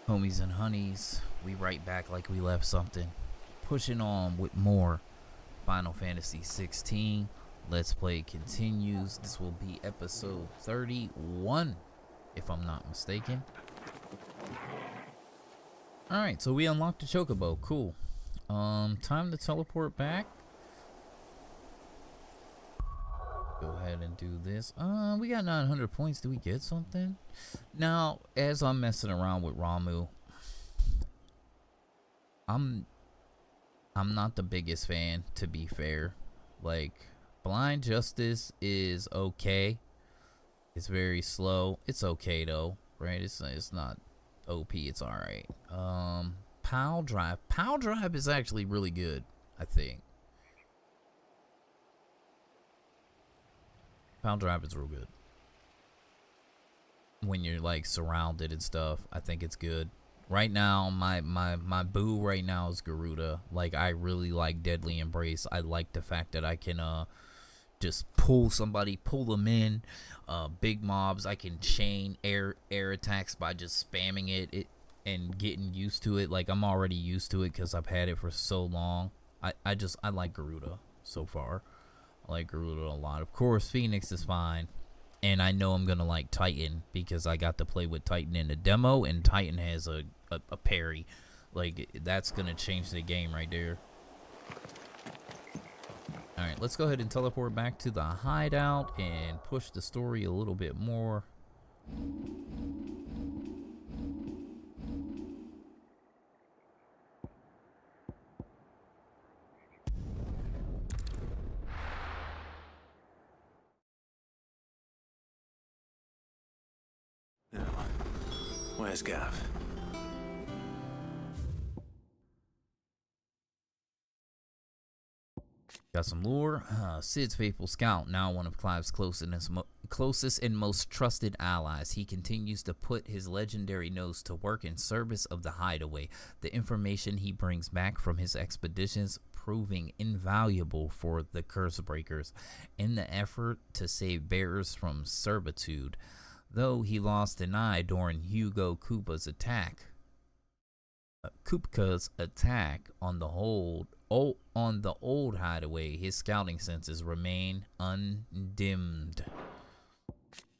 Homies and honeys, we right back like we left something. Pushing on with more Final Fantasy 16. Let's Play continues. This will be episode 31, if I'm not mistaken. Alright, so we unlocked the Chocobo. Cool. Time to teleport back. Go ahead and do this. We got 900 points. Do we get something? Now, as I'm messing around with Ramuh, I'm not the biggest fan, to be fair. Like, Blind Justice is okay. It's very slow. It's okay though, right? It's not OP. It's all right. Pile Drive is actually really good, I think. Pile Drive is real good. When you're like surrounded and stuff, I think it's good. Right now, my boo right now is Garuda. Like, I really like Deadly Embrace. I like the fact that I can just pull them in. Big mobs, I can chain air attacks by just spamming it and getting used to it. Like, I'm already used to it because I've had it for so long. I like Garuda so far. I like Garuda a lot. Of course, Phoenix is fine. And I know I'm going to like Titan because I got to play with Titan in the demo. And Titan has a parry. Like, that's going to change the game right there. Alright, let's go ahead and teleport back to the hideout and push the story a little bit more. Where's Gav? Got some lore. Cid's faithful scout, now one of Clive's closest and most trusted allies. He continues to put his legendary nose to work in service of the hideaway. The information he brings back from his expeditions proving invaluable for the Curse Breakers in the effort to save bearers from servitude. Though he lost an eye during Hugo Kupka's attack on the old hideaway, his scouting senses remain undimmed.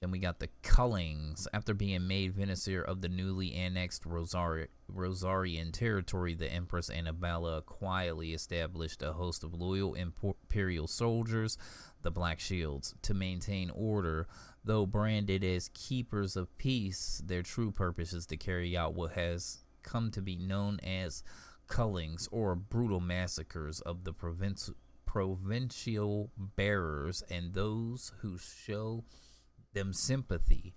Then we got the Cullings. After being made Vizier of the newly annexed Rosarian territory, the Empress Annabella quietly established a host of loyal imperial soldiers, the Black Shields, to maintain order. Though branded as keepers of peace, their true purpose is to carry out what has come to be known as cullings, or brutal massacres of the provincial bearers and those who show them sympathy.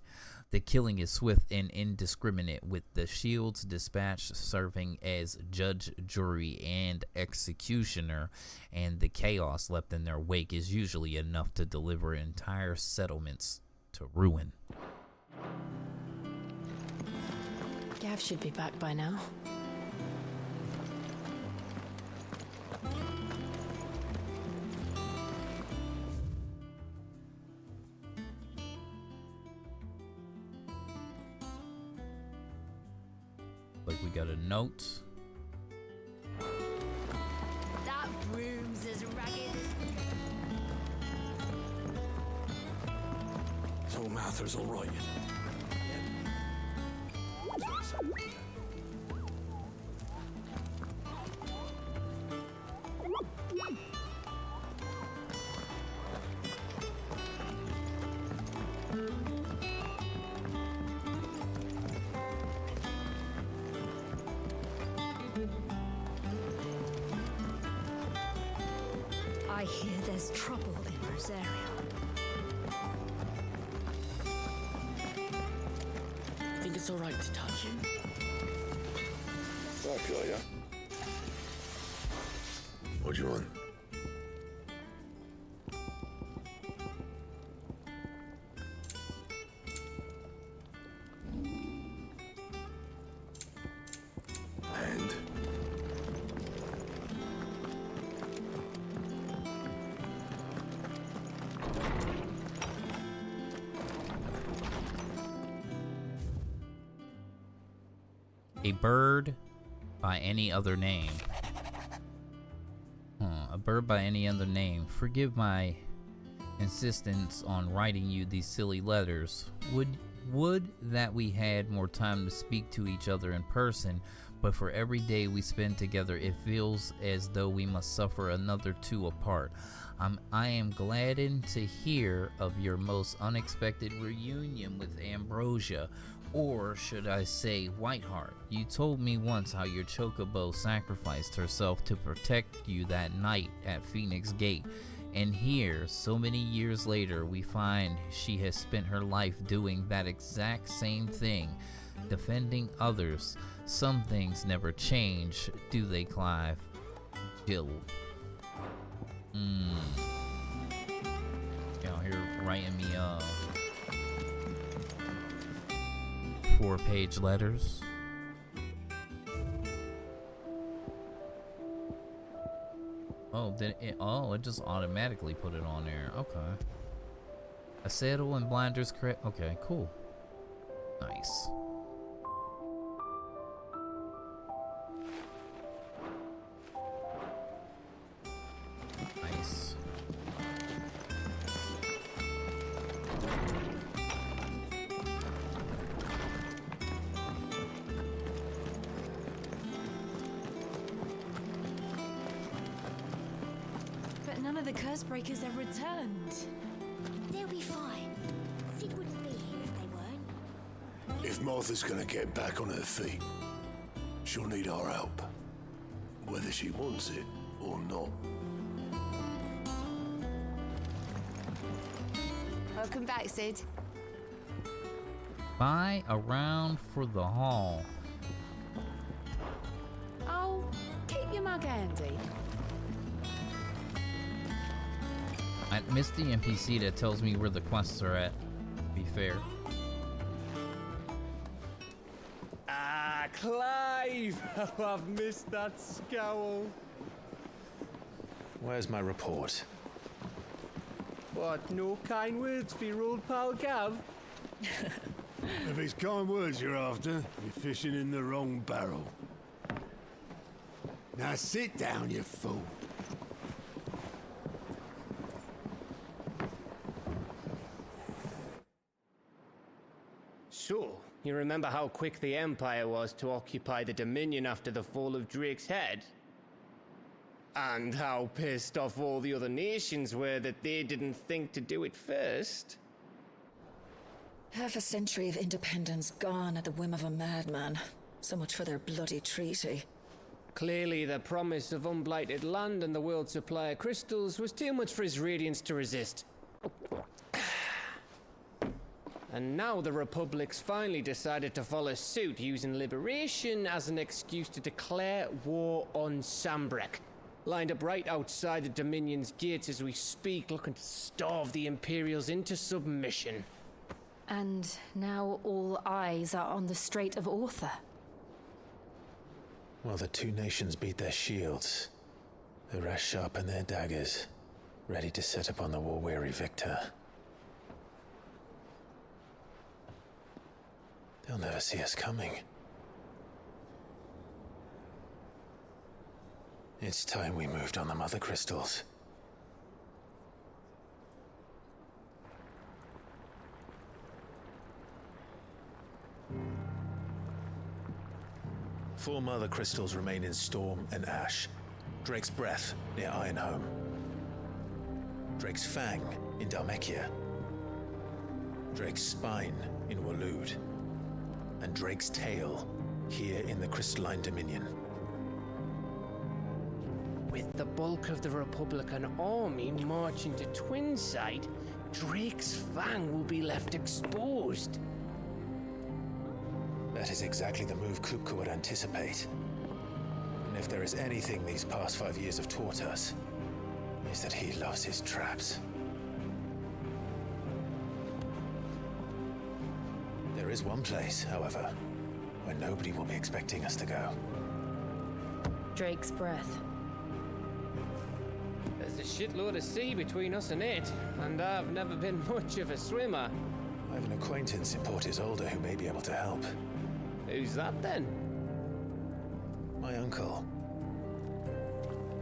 The killing is swift and indiscriminate, with the Shields dispatched serving as judge, jury, and executioner, and the chaos left in their wake is usually enough to deliver entire settlements to ruin. Gav should be back by now. Like, we got a note. That broom's as ragged as... So Mather's all right. I hear there's trouble in Rosaria. Think it's all right to touch him? Okay, yeah. What do you want? And? A bird by any other name. A bird by any other name. Forgive my insistence on writing you these silly letters. Would that we had more time to speak to each other in person, but for every day we spend together, it feels as though we must suffer another two apart. I am gladdened to hear of your most unexpected reunion with Ambrosia, or should I say Whiteheart. You told me once how your chocobo sacrificed herself to protect you that night at Phoenix Gate. And here, so many years later, we find she has spent her life doing that exact same thing, defending others. Some things never change, do they, Clive? Jill. Y'all here writing me 4-page letters. Oh, it just automatically put it on there. Okay. A saddle and blinders, correct? Okay, cool. Nice. Nice. But none of the curse breakers have returned. They'll be fine. Sid wouldn't be here if they weren't. If Martha's gonna get back on her feet, she'll need our help. Whether she wants it or not. Welcome back, Sid. Buy a round for the hall. Oh, keep your mug handy. I missed the NPC that tells me where the quests are at, to be fair. Ah, Clive! Oh, I've missed that scowl. Where's my report? What, no kind words for your old pal Gav? If it's kind words you're after, you're fishing in the wrong barrel. Now sit down, you fool. So, you remember how quick the Empire was to occupy the Dominion after the fall of Drake's head? And how pissed off all the other nations were that they didn't think to do it first? Half a century of independence gone at the whim of a madman. So much for their bloody treaty. Clearly, the promise of unblighted land and the world's supply of crystals was too much for his radiance to resist. And now the Republic's finally decided to follow suit, using liberation as an excuse to declare war on Sambrek. Lined up right outside the Dominion's gates as we speak, looking to starve the Imperials into submission. And now all eyes are on the Strait of Author. While the two nations beat their shields, the rest sharpen their daggers, ready to set upon the war-weary victor. They'll never see us coming. It's time we moved on the mother crystals. Four mother crystals remain in Storm and Ash. Drake's Breath near Ironhome. Drake's Fang in Dhalmekia. Drake's Spine in Waloed. And Drake's Tail here in the Crystalline Dominion. With the bulk of the Republican army marching to Twinside, Drake's Fang will be left exposed. That is exactly the move Kupka would anticipate. And if there is anything these past 5 years have taught us, is that he loves his traps. There is one place, however, where nobody will be expecting us to go. Drake's Breath. There's a shitload of sea between us and it, and I've never been much of a swimmer. I have an acquaintance in Port Isolde who may be able to help. Who's that then? My uncle,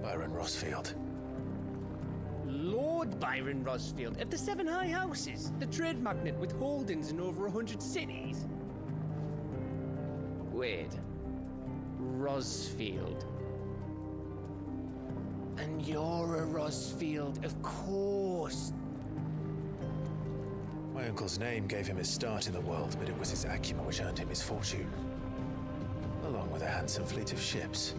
Byron Rosfield. Lord Byron Rosfield of the Seven High Houses, the trade magnate with holdings in over 100 cities. Wait. Rosfield. And you're a Rosfield, of course. My uncle's name gave him his start in the world, but it was his acumen which earned him his fortune, along with a handsome fleet of ships.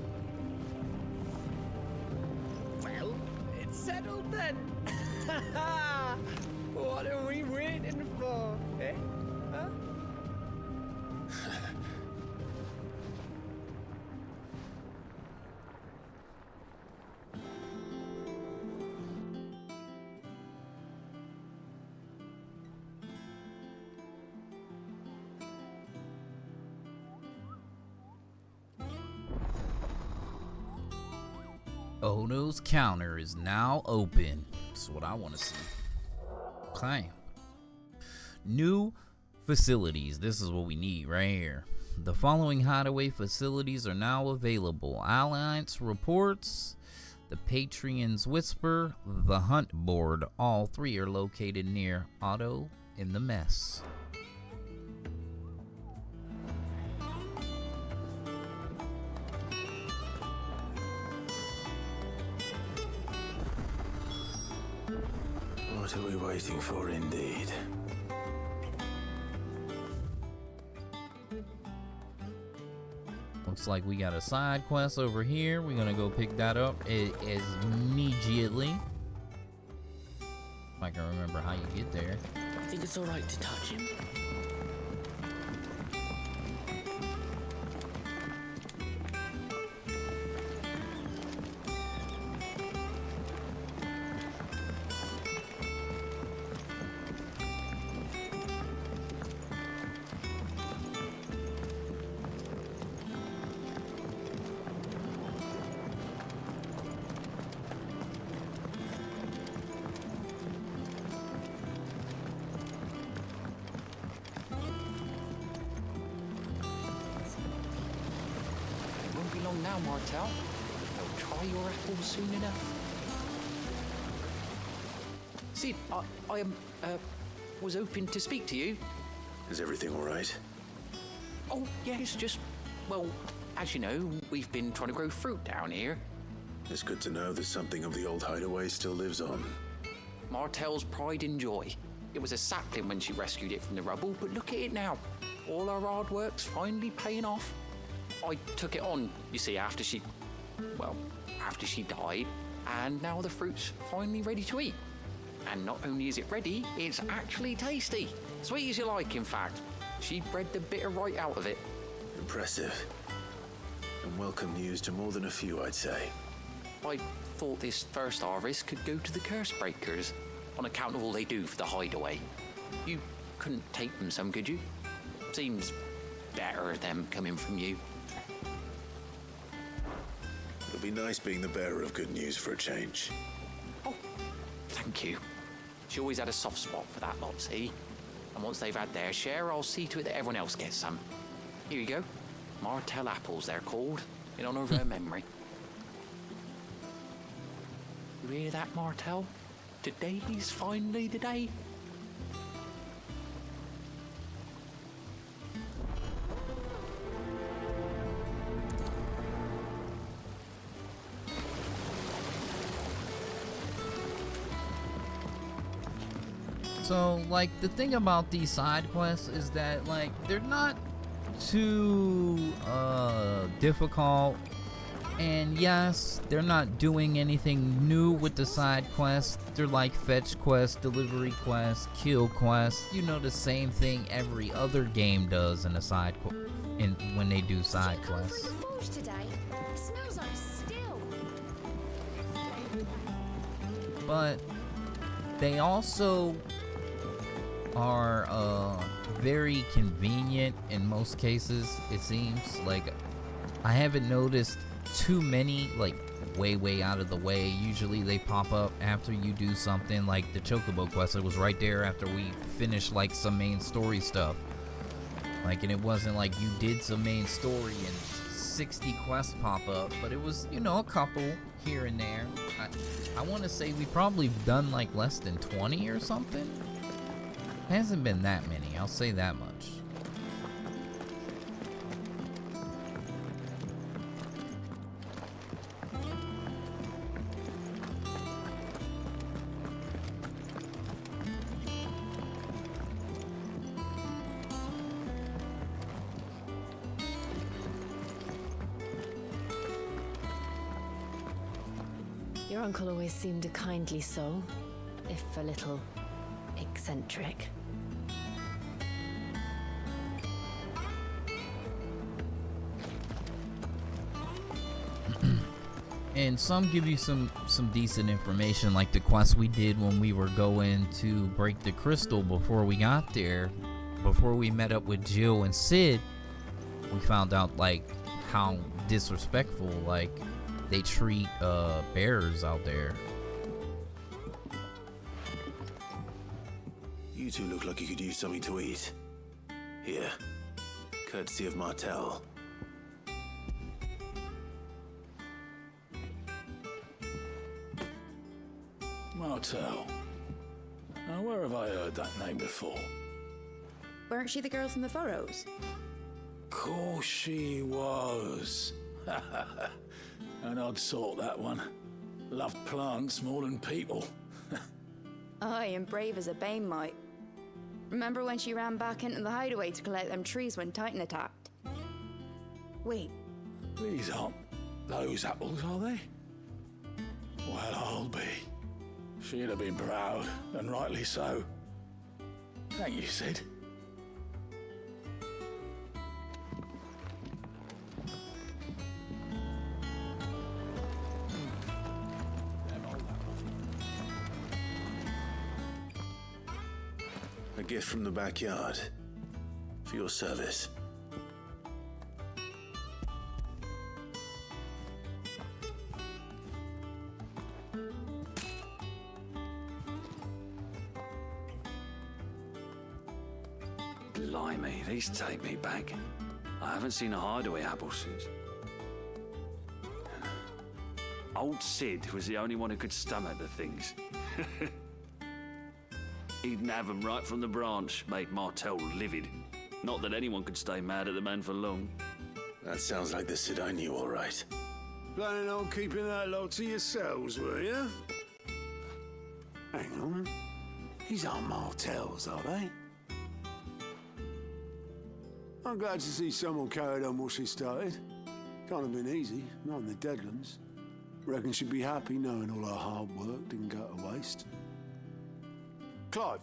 Well, it's settled then. What are we waiting for, eh? Huh? Odo's counter is now open. That's what I want to see. Okay. New facilities. This is what we need right here. The following hideaway facilities are now available. Alliance reports, the Patreon's Whisper, the Hunt Board. All three are located near Otto in the Mess. What are we waiting for, indeed? Looks like we got a side quest over here. We're gonna go pick that up immediately. If I can remember how you get there. I think it's alright to touch him. Won't be long now, Martel. I'll try your apples soon enough. Sid, I was hoping to speak to you. Is everything all right? Oh, yes, just, well, as you know, we've been trying to grow fruit down here. It's good to know that something of the old hideaway still lives on. Martel's pride and joy. It was a sapling when she rescued it from the rubble, but look at it now. All our hard work's finally paying off. I took it on, you see, after she died, and now the fruit's finally ready to eat. And not only is it ready, it's actually tasty. Sweet as you like, in fact. She bred the bitter right out of it. Impressive. And welcome news to more than a few, I'd say. I thought this first harvest could go to the curse breakers, on account of all they do for the hideaway. You couldn't take them some, could you? Seems better them coming from you. It'll be nice being the bearer of good news for a change. Oh, thank you. She always had a soft spot for that lot, see? And once they've had their share, I'll see to it that everyone else gets some. Here you go. Martel apples, they're called, in honor of her memory. You hear that, Martel? Today's finally the day. So, like, the thing about these side quests is that, like, they're not too difficult. And yes, they're not doing anything new with the side quests. They're like fetch quests, delivery quests, kill quests. You know, the same thing every other game does in a side when they do side quests. Today. It smells like still. But they also are very convenient in most cases, it seems. Like, I haven't noticed too many, like, way out of the way. Usually they pop up after you do something, like the Chocobo quest. It was right there after we finished, like, some main story stuff. Like, and it wasn't like you did some main story and 60 quests pop up, but it was, you know, a couple here and there. I want to say we probably done like less than 20 or something. Hasn't been that many, I'll say that much. Your uncle always seemed a kindly soul, if a little eccentric. And some give you some decent information, like the quest we did when we were going to break the crystal before we got there. Before we met up with Jill and Sid, we found out like how disrespectful like they treat bearers out there. You two look like you could use something to eat. Here, courtesy of Martel. Martel. Now, where have I heard that name before? Weren't she the girl from the Furrows? Course she was. An odd sort, that one. Loved plants more than people. Aye, and brave as a bane might. Remember when she ran back into the hideaway to collect them trees when Titan attacked? Wait, These aren't those apples, are they? Well, I'll be. She'd have been proud, and rightly so. Thank you, Sid. A gift from the backyard. For your service. Blimey, these take me back. I haven't seen a hideaway apple since. Old Sid was the only one who could stomach the things. He'd nab 'em right from the branch, made Martel livid. Not that anyone could stay mad at the man for long. That sounds like the Sid I knew, all right. Planning on keeping that lot to yourselves, were you? Hang on. These aren't Martels, are they? I'm glad to see someone carried on what she started. Can't have been easy, not in the Deadlands. Reckon she'd be happy knowing all her hard work didn't go to waste. Clive,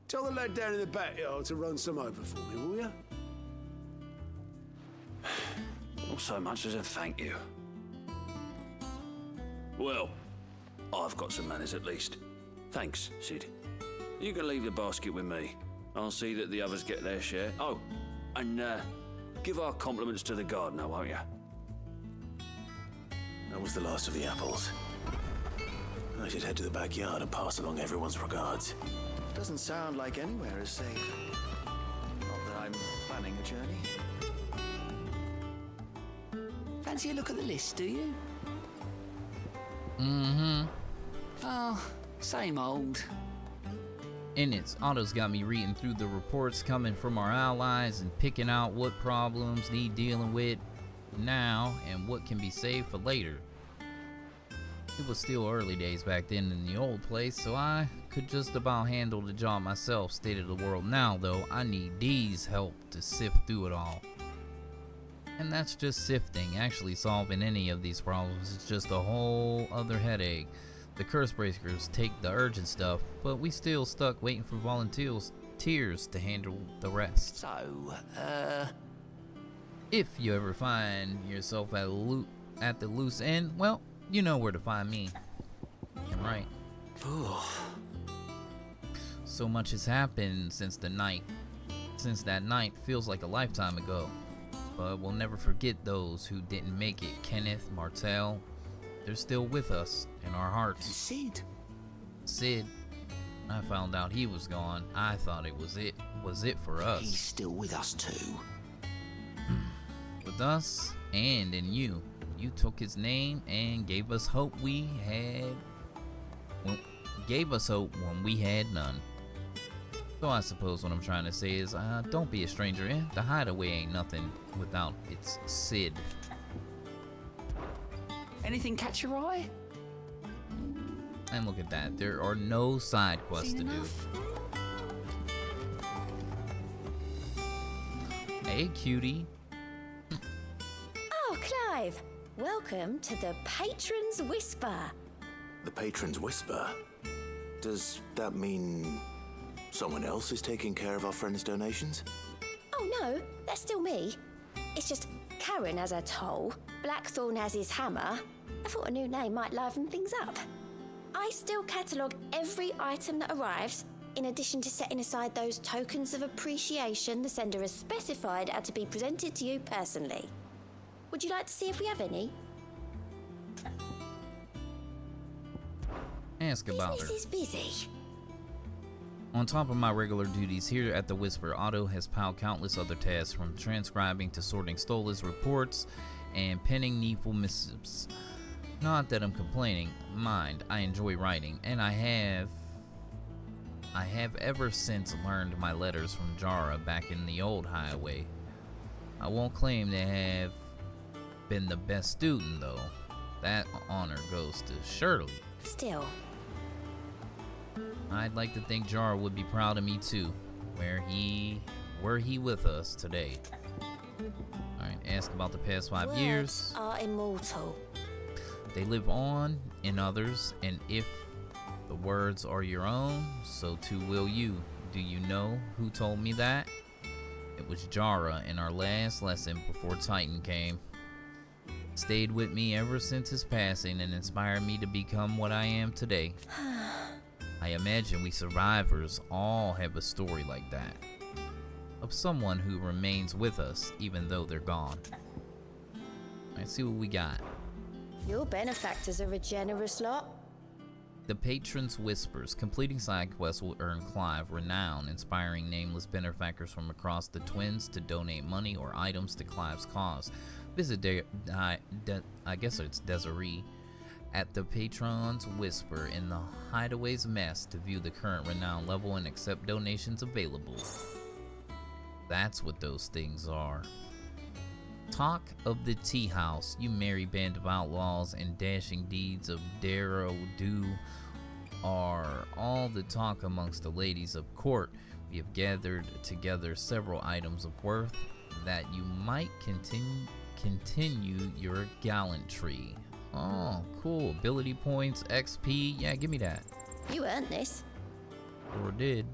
tell the lad down in the backyard to run some over for me, will you? Not so much as a thank you. Well, I've got some manners at least. Thanks, Sid. You can leave the basket with me. I'll see that the others get their share. Oh, and give our compliments to the gardener, won't you? That was the last of the apples. I should head to the backyard and pass along everyone's regards. Doesn't sound like anywhere is safe. Not that I'm planning a journey. Fancy a look at the list, do you? Mm-hmm. Oh, same old. And it's Otto's got me reading through the reports coming from our allies and picking out what problems need dealing with now and what can be saved for later. It was still early days back then in the old place, so I could just about handle the job myself. State of the world now, though, I need Dee's help to sift through it all. And that's just sifting. Actually solving any of these problems is just a whole other headache. The curse breakers take the urgent stuff, but we still stuck waiting for volunteers to handle the rest. So, if you ever find yourself at the loose end, well, you know where to find me. I'm right. So much has happened since that night feels like a lifetime ago. But we'll never forget those who didn't make it. Kenneth, Martel, they're still with us in our hearts. Sid. I found out he was gone. I thought it was it for us. He's still with us too. With us, and in you. You took his name and gave us hope when we had none. So I suppose what I'm trying to say is, don't be a stranger, eh? The Hideaway ain't nothing without its Sid. Anything catch your eye? And look at that, there are no side quests to do. Hey, cutie. Oh, Clive! Welcome to the Patron's Whisper. The Patron's Whisper? Does that mean someone else is taking care of our friends' donations? Oh no, that's still me. It's just Karen has her toll, Blackthorn has his hammer. I thought a new name might liven things up. I still catalogue every item that arrives, in addition to setting aside those tokens of appreciation the sender has specified are to be presented to you personally. Would you like to see if we have any? Ask about her. Business is busy. On top of my regular duties here at the Whisper, Otto has piled countless other tasks, from transcribing to sorting Stola's reports and penning needful missives. Not that I'm complaining, mind, I enjoy writing, and I have ever since learned my letters from Jara back in the old highway. I won't claim to have been the best student though. That honor goes to Shirley. Still. I'd like to think Jara would be proud of me too. Were he with us today? Alright, ask about the past 5 years. Words are immortal. They live on in others, and if the words are your own, so too will you. Do you know who told me that? It was Jara in our last lesson before Titan came. Stayed with me ever since his passing and inspired me to become what I am today. I imagine we survivors all have a story like that, of someone who remains with us even though they're gone. Let's see what we got. Your benefactors are a generous lot. The Patron's Whispers. Completing side quests will earn Clive renown, inspiring nameless benefactors from across the Twins to donate money or items to Clive's cause. Visit I guess it's Desiree at the Patron's Whisper in the Hideaway's Mess to view the current renown level and accept donations available. That's what those things are. Talk of the Tea House. You merry band of outlaws and dashing deeds of dare-o-do are all the talk amongst the ladies of court. We have gathered together several items of worth that you might continue your gallantry. Oh, cool. Ability points, XP. Yeah, give me that. You earned this. Or did.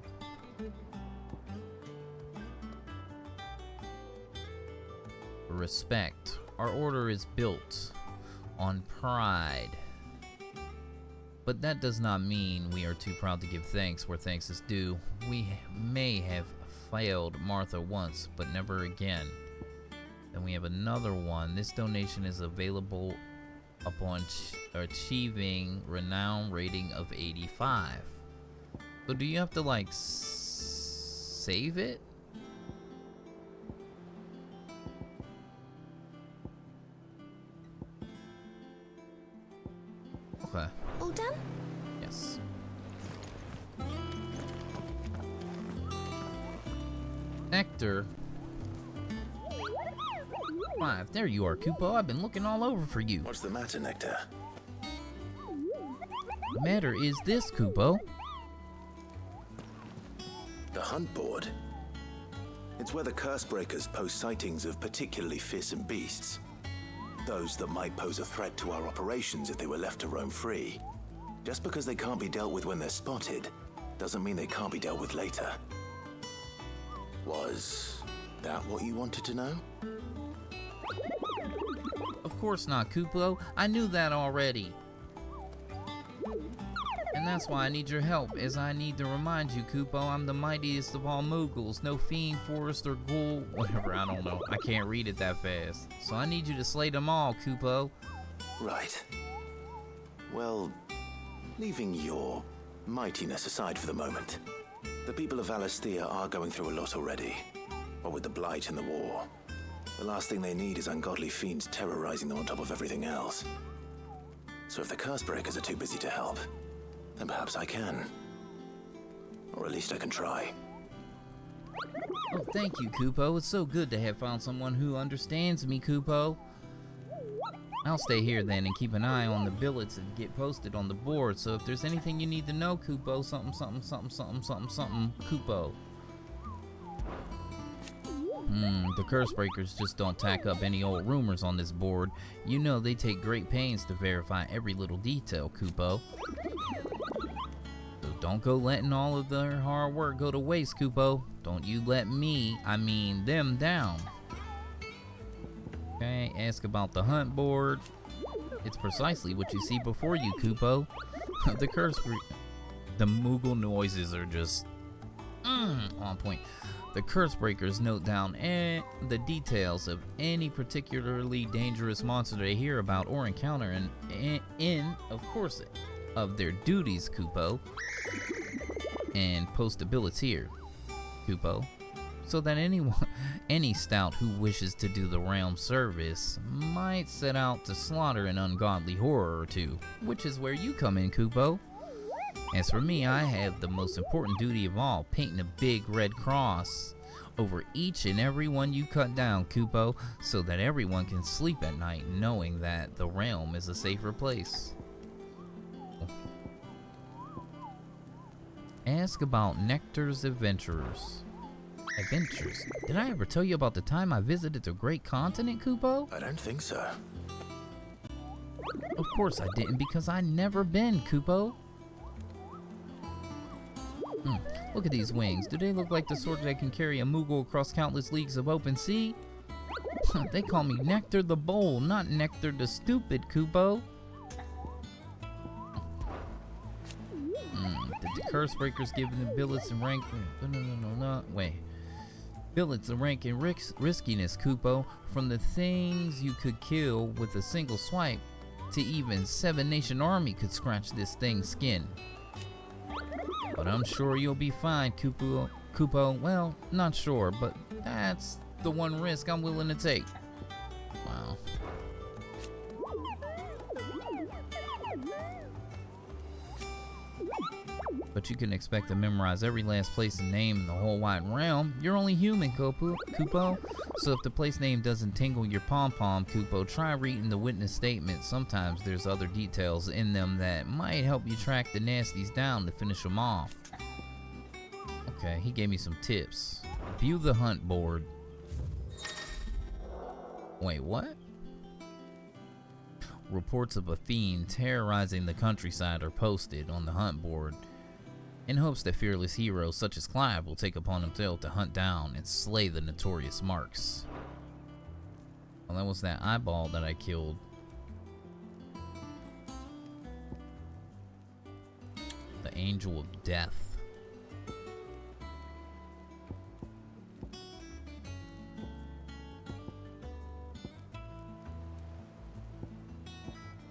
Respect. Our order is built on pride. But that does not mean we are too proud to give thanks where thanks is due. We may have failed Martha once, but never again. Then we have another one. This donation is available upon achieving renown rating of 85. So do you have to like save it? Okay. All done? Yes. Nectar. 5. There you are, Kupo. I've been looking all over for you. What's the matter, Nectar? The matter is this, Kupo. The hunt board? It's where the curse breakers post sightings of particularly fearsome beasts. Those that might pose a threat to our operations if they were left to roam free. Just because they can't be dealt with when they're spotted, doesn't mean they can't be dealt with later. Was that what you wanted to know? Of course not, Kupo. I knew that already. And that's why I need your help, as I need to remind you, Kupo, I'm the mightiest of all Moogles. No fiend, forest, or ghoul, whatever, I don't know. I can't read it that fast. So I need you to slay them all, Kupo. Right. Well, leaving your mightiness aside for the moment, the people of Valisthea are going through a lot already. What with the Blight and the war. The last thing they need is ungodly fiends terrorizing them on top of everything else. So if the Cursebreakers are too busy to help, then perhaps I can. Or at least I can try. Oh, thank you, Kupo. It's so good to have found someone who understands me, Kupo. I'll stay here then and keep an eye on the billets and get posted on the board. So if there's anything you need to know, Kupo, something, Kupo. The Cursebreakers just don't tack up any old rumors on this board. You know they take great pains to verify every little detail, Kupo. So don't go letting all of their hard work go to waste, Kupo. Don't you let me, I mean them, down. Okay, ask about the hunt board. It's precisely what you see before you, Kupo. The Moogle noises are just on point. The Cursebreakers note down the details of any particularly dangerous monster they hear about or encounter, and in, of course, of their duties, Kupo, and post the billets here, Kupo, so that any stout who wishes to do the realm service might set out to slaughter an ungodly horror or two, which is where you come in, Kupo. As for me, I have the most important duty of all, painting a big red cross over each and every one you cut down, Kupo, so that everyone can sleep at night knowing that the realm is a safer place. Ask about Nectar's Adventures. Did I ever tell you about the time I visited the Great Continent, Kupo? I don't think so. Of course I didn't, because I never been, Kupo. Look at these wings. Do they look like the sort that can carry a Moogle across countless leagues of open sea? They call me Nectar the Bold, not Nectar the Stupid, Kupo. Did the Cursebreakers give the billets and rank? No. Wait. Billets and rank and riskiness, Kupo. From the things you could kill with a single swipe, to even 7-nation army could scratch this thing's skin. But I'm sure you'll be fine, Kupo. Well, not sure, but that's the one risk I'm willing to take. Wow. But you can expect to memorize every last place and name in the whole wide realm. You're only human, Kupo. So if the place name doesn't tingle your pom-pom, Kupo, try reading the witness statement. Sometimes there's other details in them that might help you track the nasties down to finish them off. Okay, he gave me some tips. View the hunt board. Wait, what? Reports of a fiend terrorizing the countryside are posted on the hunt board, in hopes that fearless heroes such as Clive will take upon himself to hunt down and slay the notorious marks. Well, that was that eyeball that I killed. The Angel of Death.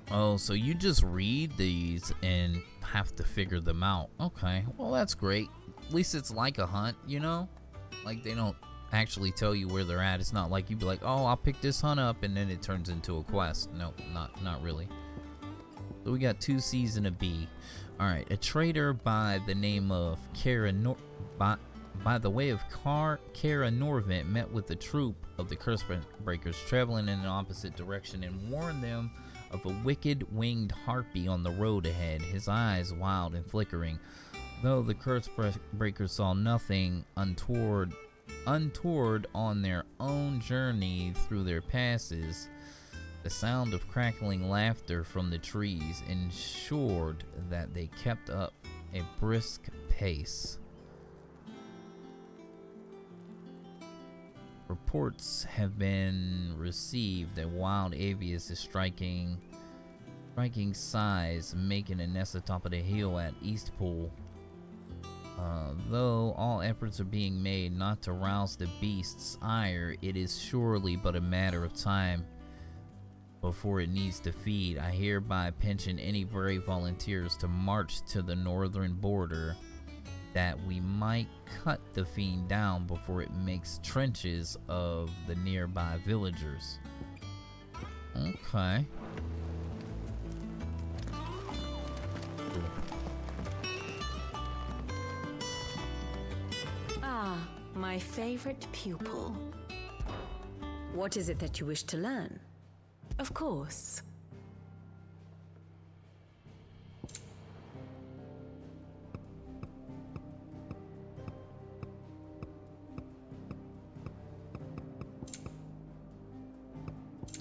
Oh, so you just read these and have to figure them out. Okay, well that's great. At least it's like a hunt, you know? Like they don't actually tell you where they're at. It's not like you'd be like, oh, I'll pick this hunt up and then it turns into a quest. No, not really. So we got 2 C's and a B. Alright, a trader by the name of by the way of Kara Norvent met with a troop of the Cursebreakers traveling in an opposite direction and warned them of a wicked winged harpy on the road ahead, his eyes wild and flickering. Though the Cursebreakers saw nothing untoward on their own journey through their passes, the sound of crackling laughter from the trees ensured that they kept up a brisk pace. Reports have been received that wild avius is striking size, making a nest atop of the hill at Eastpool. Though all efforts are being made not to rouse the beast's ire, it is surely but a matter of time before it needs to feed. I hereby pension any brave volunteers to march to the northern border that we might cut the fiend down before it makes trenches of the nearby villagers. Okay. Ah, my favorite pupil. What is it that you wish to learn? Of course.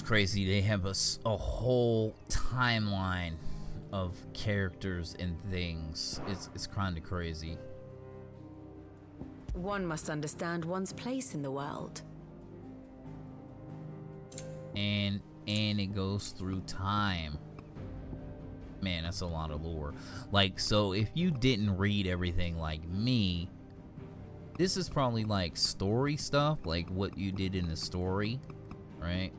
Crazy, they have a whole timeline of characters and things. It's kind of crazy. One must understand one's place in the world. And it goes through time. Man, that's a lot of lore. Like, so if you didn't read everything like me, this is probably like story stuff, like what you did in the story, right?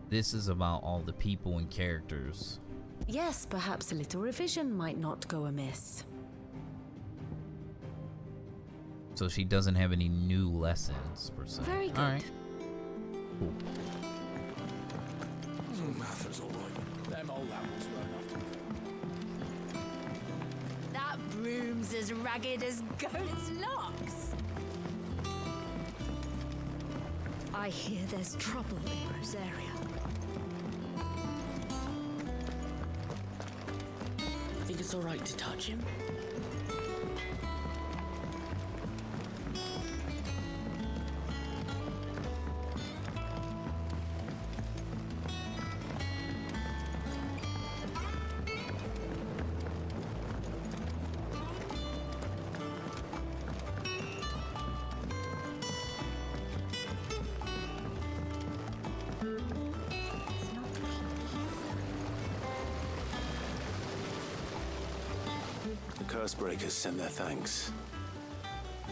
This is about all the people and characters. Yes, perhaps a little revision might not go amiss. So she doesn't have any new lessons, per se. Very good. All right. Cool. Martha's all right. Them old apples weren't often. That broom's as ragged as goat's locks. I hear there's trouble in Rosaria. Think it's all right to touch him? The Cursebreakers sent their thanks.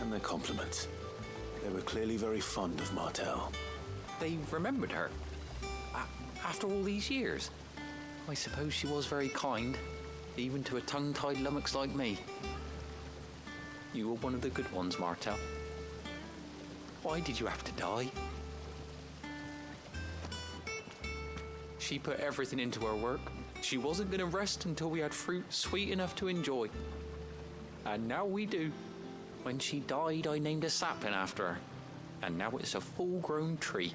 And their compliments. They were clearly very fond of Martel. They remembered her. After all these years. I suppose she was very kind, even to a tongue-tied lummox like me. You were one of the good ones, Martel. Why did you have to die? She put everything into her work. She wasn't going to rest until we had fruit sweet enough to enjoy. And now we do. When she died, I named a sapling after her. And now it's a full-grown tree.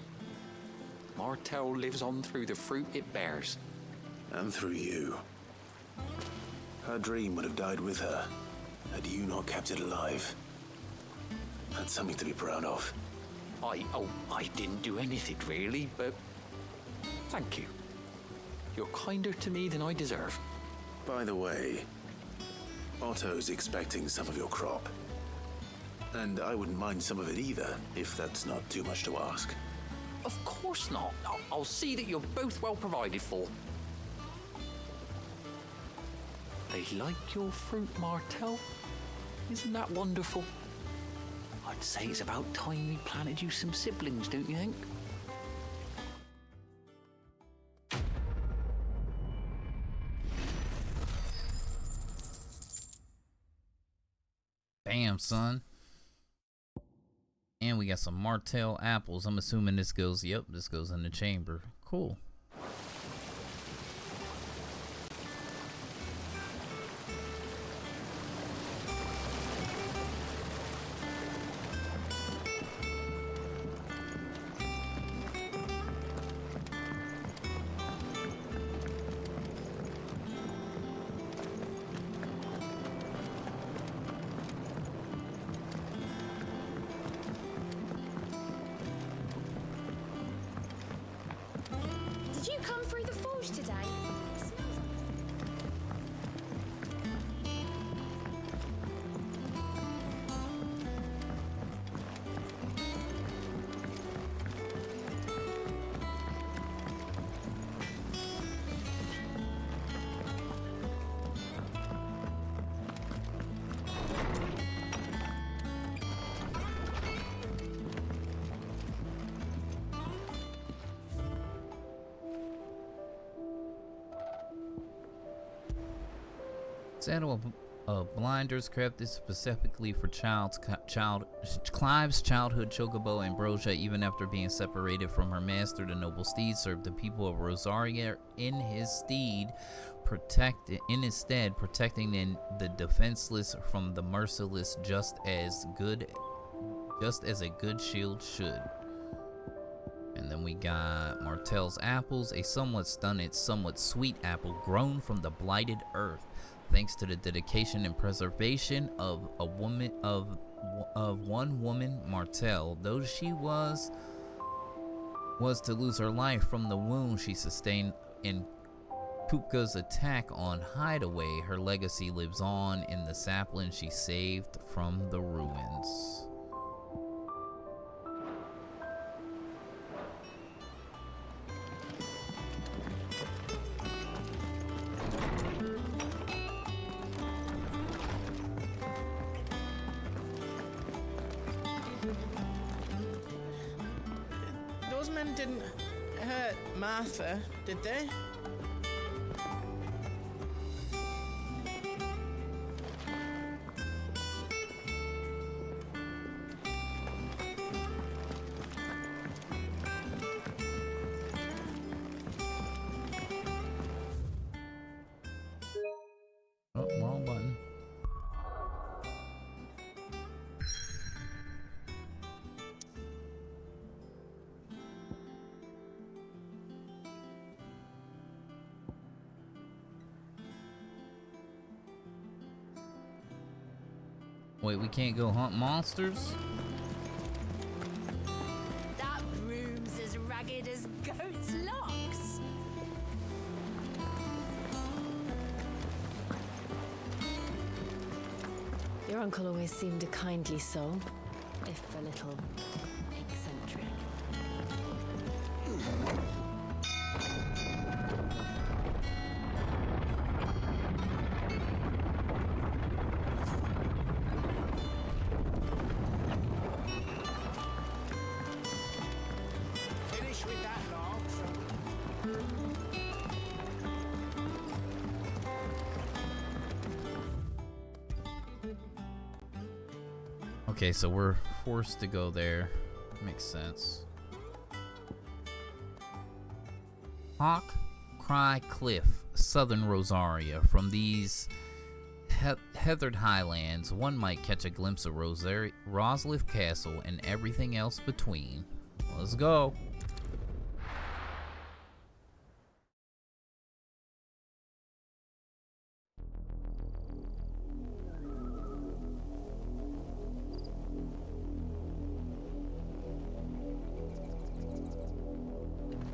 Martel lives on through the fruit it bears. And through you. Her dream would have died with her, had you not kept it alive. That's something to be proud of. I didn't do anything really, but thank you. You're kinder to me than I deserve. By the way, Otto's expecting some of your crop. And I wouldn't mind some of it either, if that's not too much to ask. Of course not. I'll see that you're both well provided for. They like your fruit, Martel. Isn't that wonderful? I'd say it's about time we planted you some siblings, don't you think? Bam, son. And we got some Martel apples. I'm assuming this goes, yep, this goes in the chamber. Cool. Did you come through the forge today? It smells... Saddle of blinders crafted specifically for Clive's childhood chocobo Ambrosia, even after being separated from her master, the noble steed, served the people of Rosaria in his stead, protecting the defenseless from the merciless, just as a good shield should. And then we got Martell's apples, a somewhat stunted, somewhat sweet apple grown from the blighted earth, thanks to the dedication and preservation of one woman, Martell. Though she was to lose her life from the wound she sustained in Kupka's attack on Hideaway, her legacy lives on in the sapling she saved from the ruins. Those men didn't hurt Martha, did they? Oh, wrong button. Wait, we can't go hunt monsters? That room's as ragged as goat's locks. Your uncle always seemed a kindly soul, if a little eccentric. Finish with that log, Okay, so we're forced to go there. Makes sense. Hawk Cry Cliff, southern Rosaria. From these heathered highlands, one might catch a glimpse of Roslith Castle and everything else between. Let's go.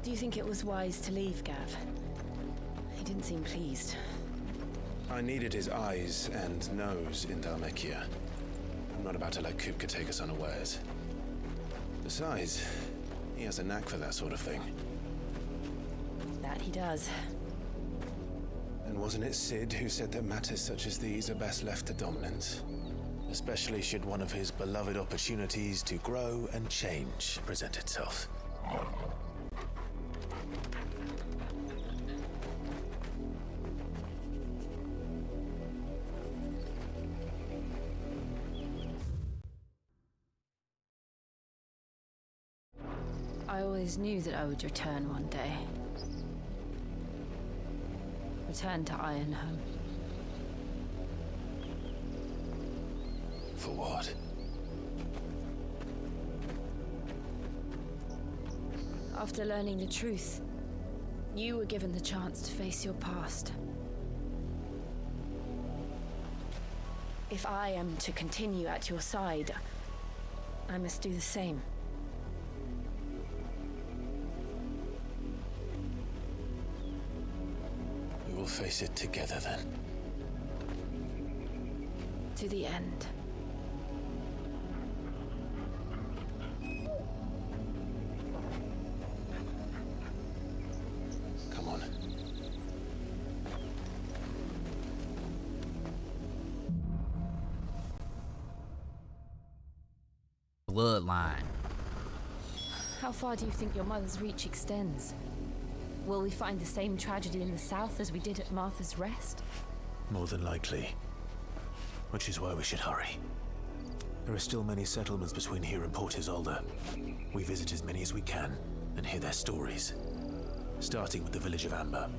Do you think it was wise to leave, Gav? He didn't seem pleased. I needed his eyes and nose in Dhalmekia. I'm not about to let Kupka take us unawares. Besides, he has a knack for that sort of thing. That he does. And wasn't it Sid who said that matters such as these are best left to dominance? Especially should one of his beloved opportunities to grow and change present itself. I always knew that I would return one day. Return to Ironhome. For what? After learning the truth, you were given the chance to face your past. If I am to continue at your side, I must do the same. We will face it together then. To the end. Come on. Bloodline. How far do you think your mother's reach extends? Will we find the same tragedy in the south as we did at Martha's Rest? More than likely. Which is why we should hurry. There are still many settlements between here and Port Isolde. We visit as many as we can and hear their stories. Starting with the village of Amber.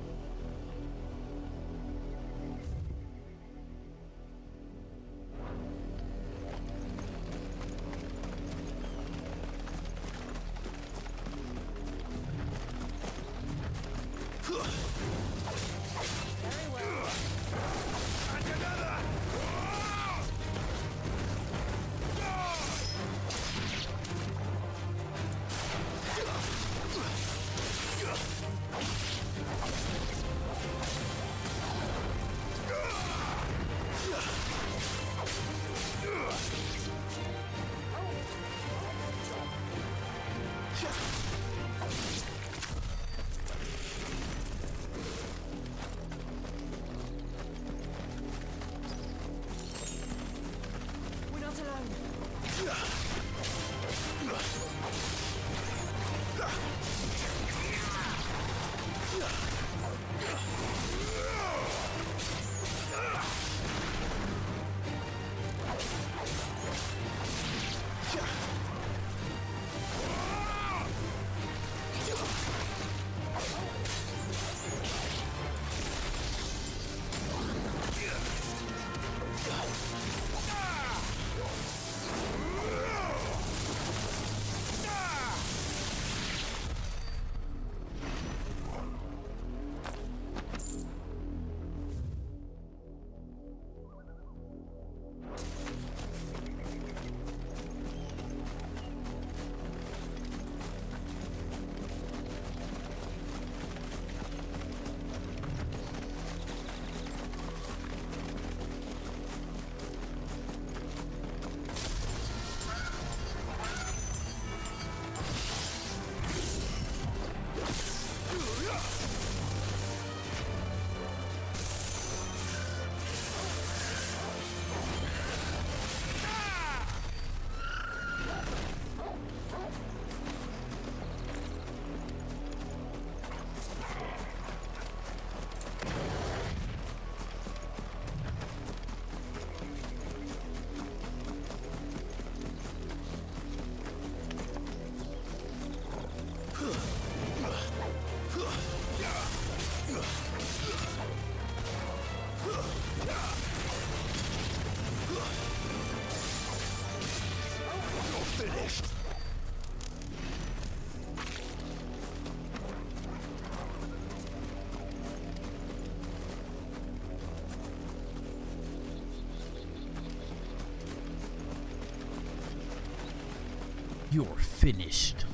You're finished.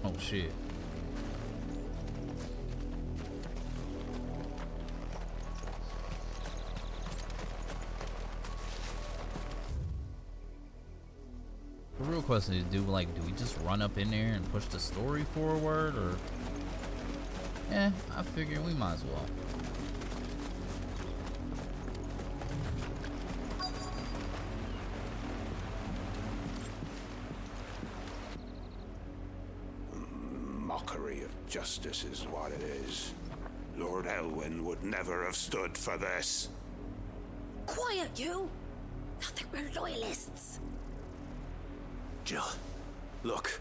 Oh shit. The real question is, do we just run up in there and push the story forward, or I figure we might as well. Mockery of justice is what it is. Lord Elwyn would never have stood for this. Quiet, you! I think we're loyalists. Jill, look.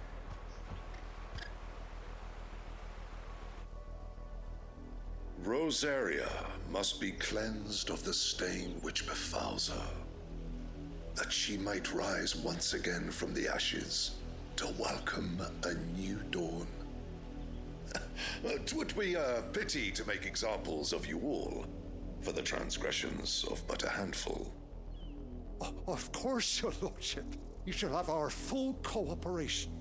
Rosaria must be cleansed of the stain which befouls her, that she might rise once again from the ashes to welcome a new dawn. It would be a pity to make examples of you all for the transgressions of but a handful. Of course, your lordship. You shall have our full cooperation.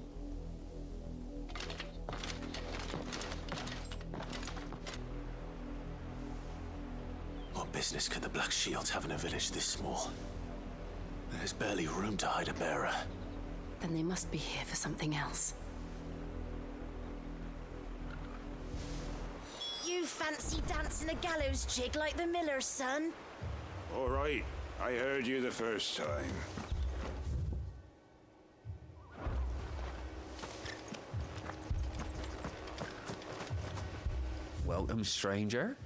What business could the Black Shields have in a village this small? There's barely room to hide a bearer. Then they must be here for something else. You fancy dancing a gallows jig like the miller's son? All right, I heard you the first time. Welcome, stranger.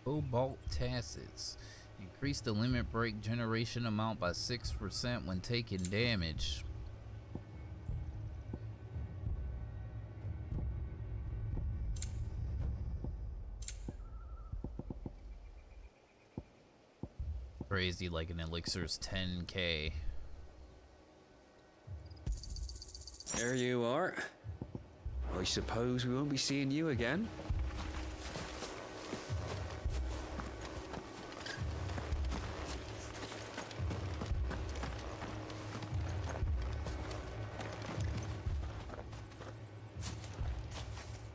Cobalt tacits. Increase the limit break generation amount by 6% when taking damage. Crazy, like an elixir's 10k. There you are. I suppose we won't be seeing you again.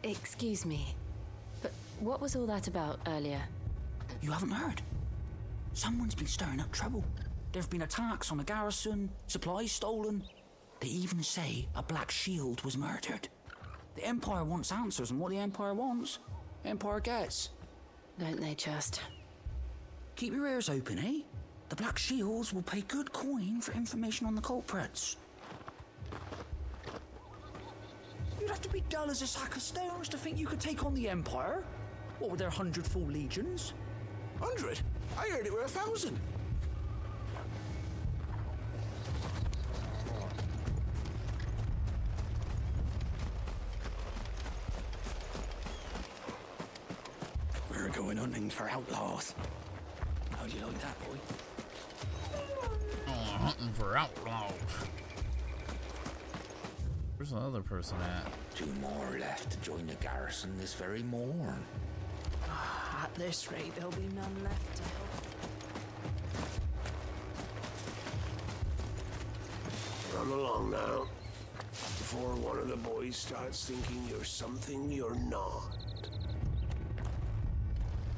Excuse me, but what was all that about earlier? You haven't heard? Someone's been stirring up trouble. There have been attacks on the garrison, supplies stolen. They even say a Black Shield was murdered. The Empire wants answers, and what the Empire wants, Empire gets. Don't they just? Keep your ears open, eh? The Black Shields will pay good coin for information on the culprits. You'd have to be dull as a sack of stones to think you could take on the Empire. What with their 100 full legions? 100? I heard it were 1,000. We're going hunting for outlaws. How'd you like that, boy? Oh, hunting for outlaws. Where's the other person at? 2 more left to join the garrison this very morn. At this rate, there'll be none left to help. Run along now, before one of the boys starts thinking you're something you're not.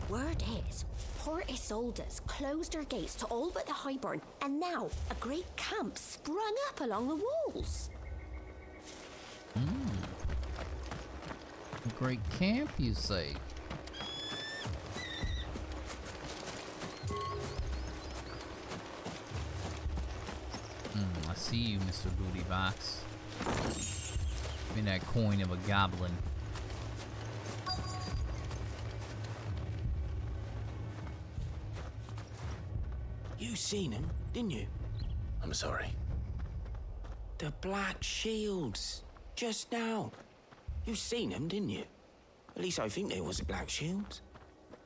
Word is, Port Isolde's closed her gates to all but the Highborn, and now a great camp sprung up along the walls. A great camp, you say? I see you, Mr. Booty Box. Give me that coin of a goblin. You seen him, didn't you? I'm sorry. The Black Shields. Just now. You seen him, didn't you? At least I think there was a Black Shields.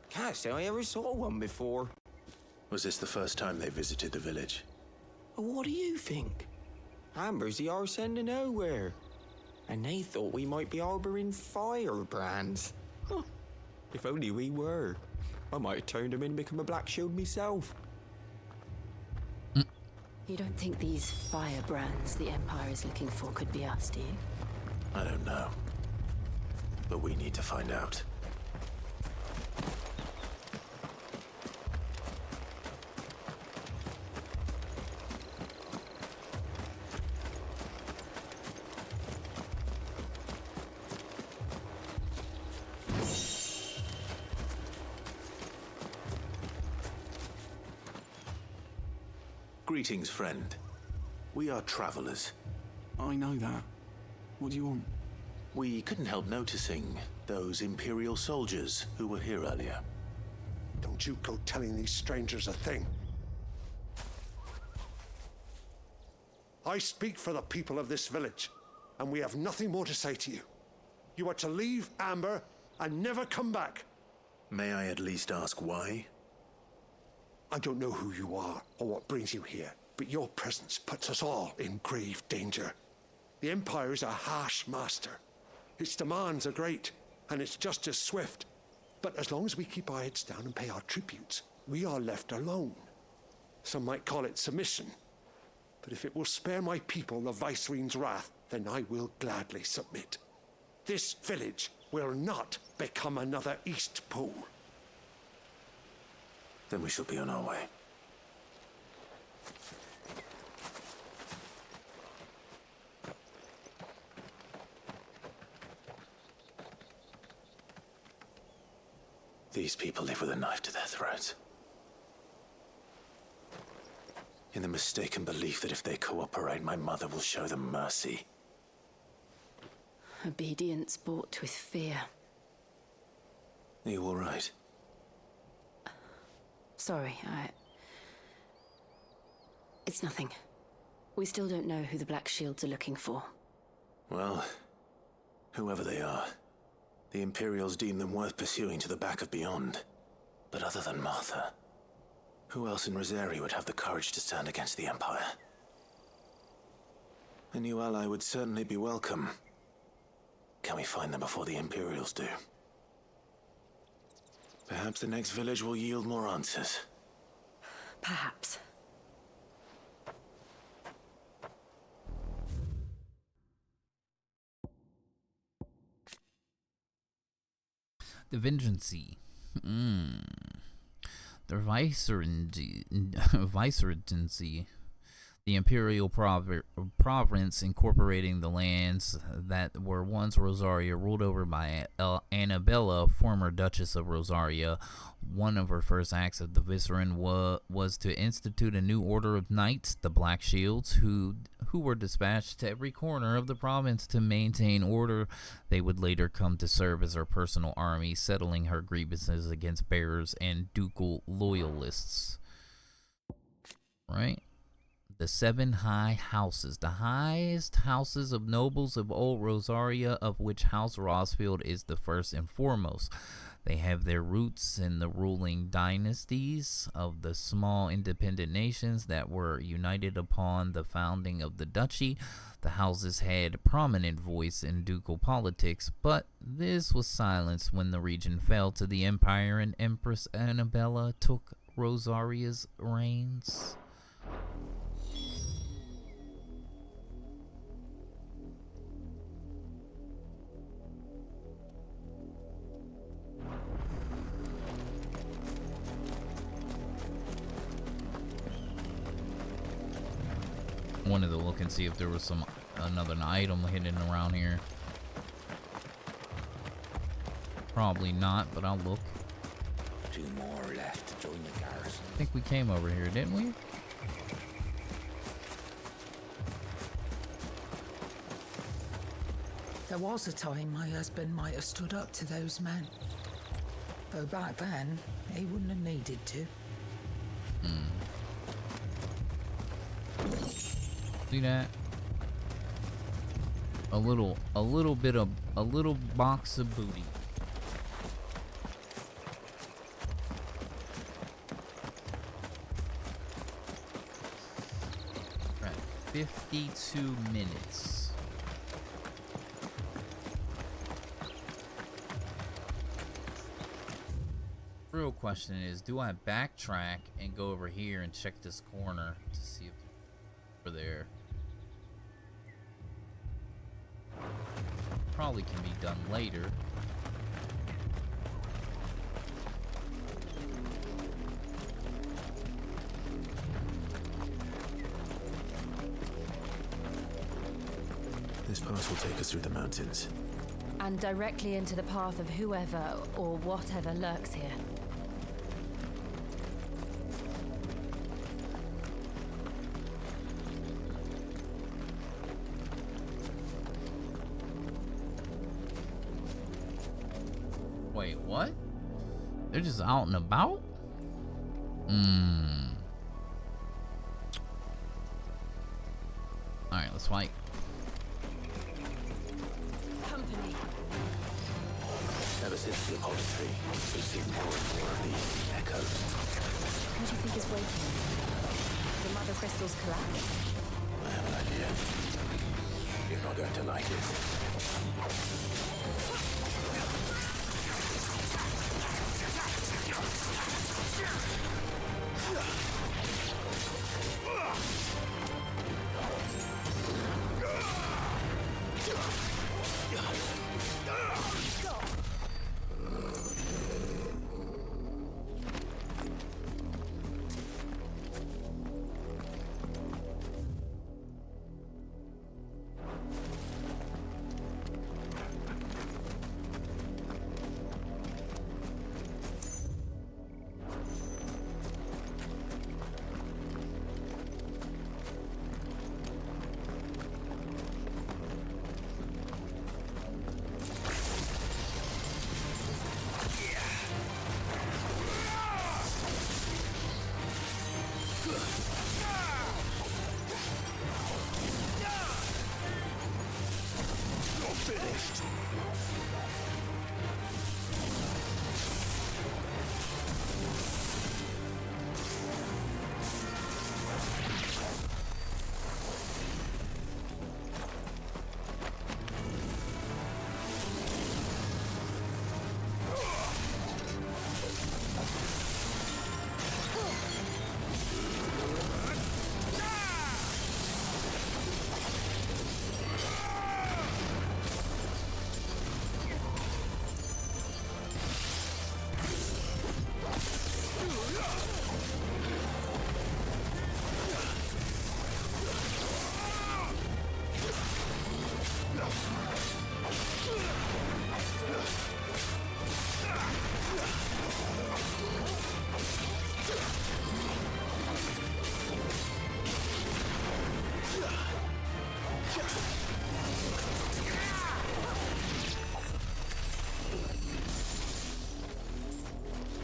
Can't say I ever saw one before. Was this the first time they visited the village? What do you think? Amber's the arse end of nowhere. And they thought we might be harboring firebrands. Huh. If only we were. I might have turned them in and become a Black Shield myself. You don't think these firebrands the Empire is looking for could be us, do you? I don't know. But we need to find out. Greetings, friend. We are travelers. I know that. What do you want? We couldn't help noticing those Imperial soldiers who were here earlier. Don't you go telling these strangers a thing. I speak for the people of this village, and we have nothing more to say to you. You are to leave Amber and never come back. May I at least ask why? I don't know who you are or what brings you here, but your presence puts us all in grave danger. The Empire is a harsh master. Its demands are great, and its justice swift. But as long as we keep our heads down and pay our tributes, we are left alone. Some might call it submission. But if it will spare my people the Viceroy's wrath, then I will gladly submit. This village will not become another East Pool. Then we shall be on our way. These people live with a knife to their throats. In the mistaken belief that if they cooperate, my mother will show them mercy. Obedience bought with fear. Are you all right? Sorry, It's nothing. We still don't know who the Black Shields are looking for. Well, whoever they are, the Imperials deem them worth pursuing to the back of beyond. But other than Martha, who else in Rosari would have the courage to stand against the Empire? A new ally would certainly be welcome. Can we find them before the Imperials do? Perhaps the next village will yield more answers. Perhaps. The Vengeancy. The Viceregency. The Imperial Province incorporating the lands that were once Rosaria, ruled over by Annabella, former Duchess of Rosaria. One of her first acts of the Viceroy was to institute a new order of knights, the Black Shields, who were dispatched to every corner of the province to maintain order. They would later come to serve as her personal army, settling her grievances against bearers and ducal loyalists. Right? The 7 high houses, the highest houses of nobles of old Rosaria, of which House Rosfield is the first and foremost. They have their roots in the ruling dynasties of the small independent nations that were united upon the founding of the duchy. The houses had prominent voice in ducal politics, but this was silenced when the region fell to the Empire and Empress Annabella took Rosaria's reigns. Wanted to look and see if there was another item hidden around here. Probably not, but I'll look. 2 more left to join the garrison. I think we came over here, didn't we? There was a time my husband might have stood up to those men. Though back then, he wouldn't have needed to. See that? A little box of booty. We're at 52 minutes. Real question is, do I backtrack and go over here and check this corner to see if we're there? Probably can be done later. This pass will take us through the mountains. And directly into the path of whoever or whatever lurks here. Wait, what? They're just out and about? Alright, let's fight. Company. Ever since the Apollo 3, we've seen more and more of these echoes. What do you think is waking? The mother crystals collapse? I have an idea. You're not going to like it. Finished.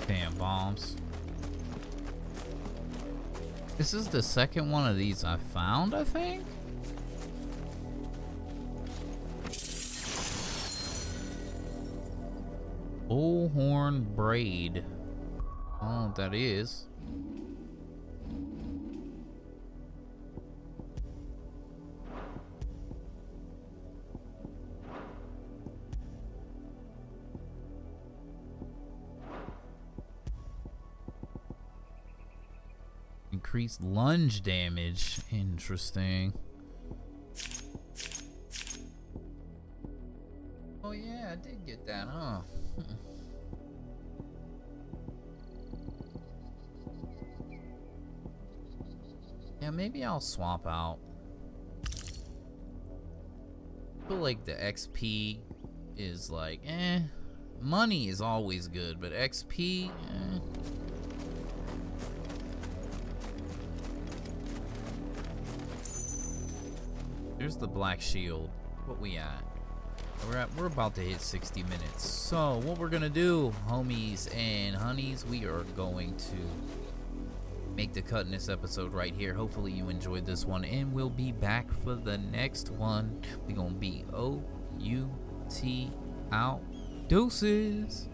Damn bombs. This is the second one of these I found, I think. Bullhorn braid. I don't know what that is. Increased lunge damage. Interesting. Oh yeah, I did get that, huh? Yeah, maybe I'll swap out. I feel like the XP is like, money is always good, but XP, There's the black shield. What we at? We're about to hit 60 minutes. So what we're gonna do, homies and honeys, we are going to make the cut in this episode right here. Hopefully you enjoyed this one, and we'll be back for the next one. We gonna be OUT out. Deuces.